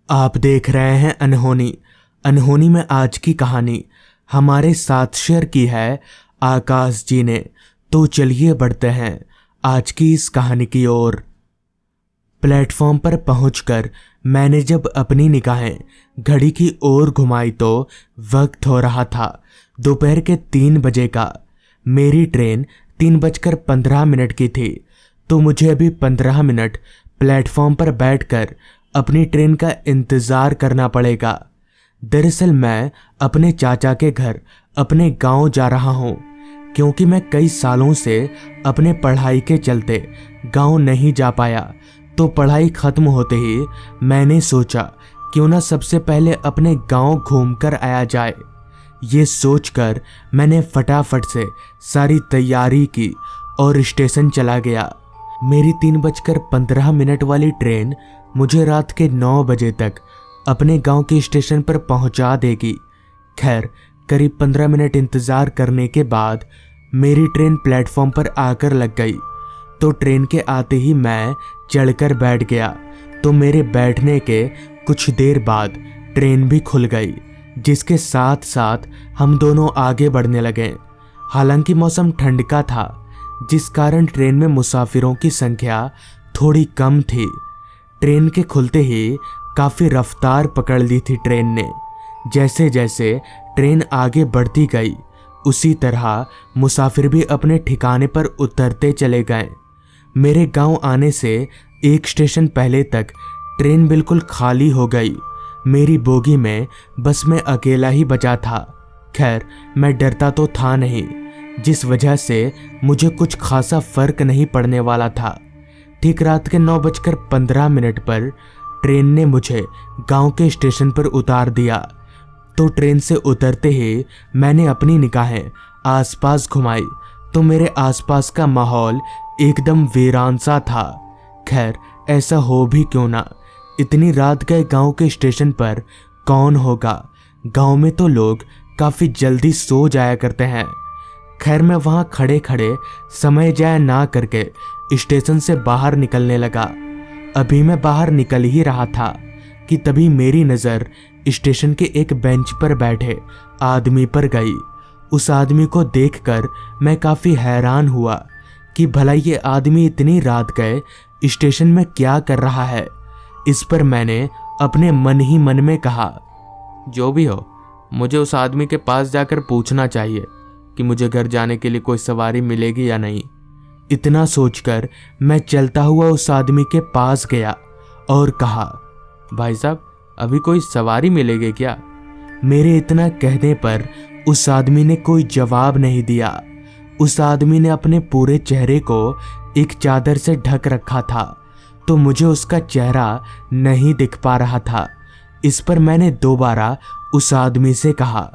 आप देख रहे हैं अनहोनी। अनहोनी में आज की कहानी हमारे साथ शेयर की है आकाश जी ने। तो चलिए बढ़ते हैं आज की इस कहानी की ओर। प्लेटफॉर्म पर पहुंचकर मैंने जब अपनी निगाहें घड़ी की ओर घुमाई तो वक्त हो रहा था दोपहर के 3 बजे का। मेरी ट्रेन 3:15 की थी, तो मुझे अभी 15 मिनट प्लेटफॉर्म पर बैठकर अपनी ट्रेन का इंतज़ार करना पड़ेगा। दरअसल मैं अपने चाचा के घर अपने गांव जा रहा हूं, क्योंकि मैं कई सालों से अपने पढ़ाई के चलते गांव नहीं जा पाया। तो पढ़ाई ख़त्म होते ही मैंने सोचा क्यों ना सबसे पहले अपने गांव घूमकर आया जाए। ये सोचकर मैंने फटाफट से सारी तैयारी की और स्टेशन चला गया। मेरी 3:15 वाली ट्रेन मुझे रात के 9 बजे तक अपने गांव के स्टेशन पर पहुंचा देगी। खैर, करीब 15 मिनट इंतज़ार करने के बाद मेरी ट्रेन प्लेटफॉर्म पर आकर लग गई। तो ट्रेन के आते ही मैं चढ़कर बैठ गया। तो मेरे बैठने के कुछ देर बाद ट्रेन भी खुल गई, जिसके साथ साथ हम दोनों आगे बढ़ने लगे। हालांकि मौसम ठंड का था, जिस कारण ट्रेन में मुसाफिरों की संख्या थोड़ी कम थी। ट्रेन के खुलते ही काफ़ी रफ्तार पकड़ ली थी ट्रेन ने। जैसे जैसे ट्रेन आगे बढ़ती गई, उसी तरह मुसाफिर भी अपने ठिकाने पर उतरते चले गए। मेरे गांव आने से एक स्टेशन पहले तक ट्रेन बिल्कुल खाली हो गई। मेरी बोगी में बस मैं अकेला ही बचा था। खैर, मैं डरता तो था नहीं, जिस वजह से मुझे कुछ खासा फर्क नहीं पड़ने वाला था। ठीक रात के 9:15 पर ट्रेन ने मुझे गांव के स्टेशन पर उतार दिया। तो ट्रेन से उतरते ही मैंने अपनी निगाहें आसपास घुमाई, तो मेरे आसपास का माहौल एकदम वीरान सा था। खैर, ऐसा हो भी क्यों ना, इतनी रात गए गांव के स्टेशन पर कौन होगा। गांव में तो लोग काफ़ी जल्दी सो जाया करते हैं। खैर, मैं वहां खड़े खड़े समय जाया ना करके स्टेशन से बाहर निकलने लगा। अभी मैं बाहर निकल ही रहा था कि तभी मेरी नज़र स्टेशन के एक बेंच पर बैठे आदमी पर गई। उस आदमी को देखकर मैं काफ़ी हैरान हुआ कि भला ये आदमी इतनी रात गए स्टेशन में क्या कर रहा है। इस पर मैंने अपने मन ही मन में कहा, जो भी हो, मुझे उस आदमी के पास जाकर पूछना चाहिए कि मुझे घर जाने के लिए कोई सवारी मिलेगी या नहीं। इतना सोचकर मैं चलता हुआ उस आदमी के पास गया और कहा, भाई साहब, अभी कोई सवारी मिलेगी क्या? मेरे इतना कहने पर उस आदमी ने कोई जवाब नहीं दिया। उस आदमी ने अपने पूरे चेहरे को एक चादर से ढक रखा था, तो मुझे उसका चेहरा नहीं दिख पा रहा था। इस पर मैंने दोबारा उस आदमी से कहा,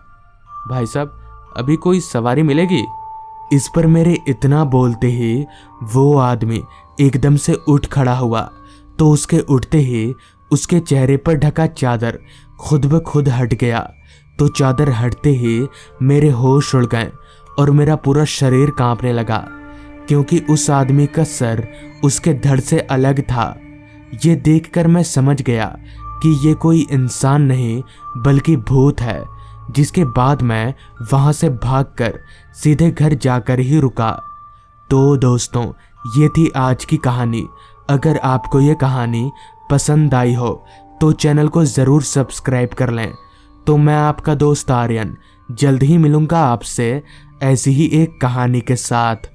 भाई साहब, अभी कोई सवारी मिलेगी? इस पर मेरे इतना बोलते ही वो आदमी एकदम से उठ खड़ा हुआ। तो उसके उठते ही उसके चेहरे पर ढका चादर खुद ब खुद हट गया। तो चादर हटते ही मेरे होश उड़ गए और मेरा पूरा शरीर कांपने लगा, क्योंकि उस आदमी का सर उसके धड़ से अलग था। ये देखकर मैं समझ गया कि ये कोई इंसान नहीं बल्कि भूत है। जिसके बाद मैं वहाँ से भागकर सीधे घर जाकर ही रुका। तो दोस्तों, ये थी आज की कहानी। अगर आपको ये कहानी पसंद आई हो तो चैनल को ज़रूर सब्सक्राइब कर लें। तो मैं आपका दोस्त आर्यन जल्द ही मिलूँगा आपसे ऐसी ही एक कहानी के साथ।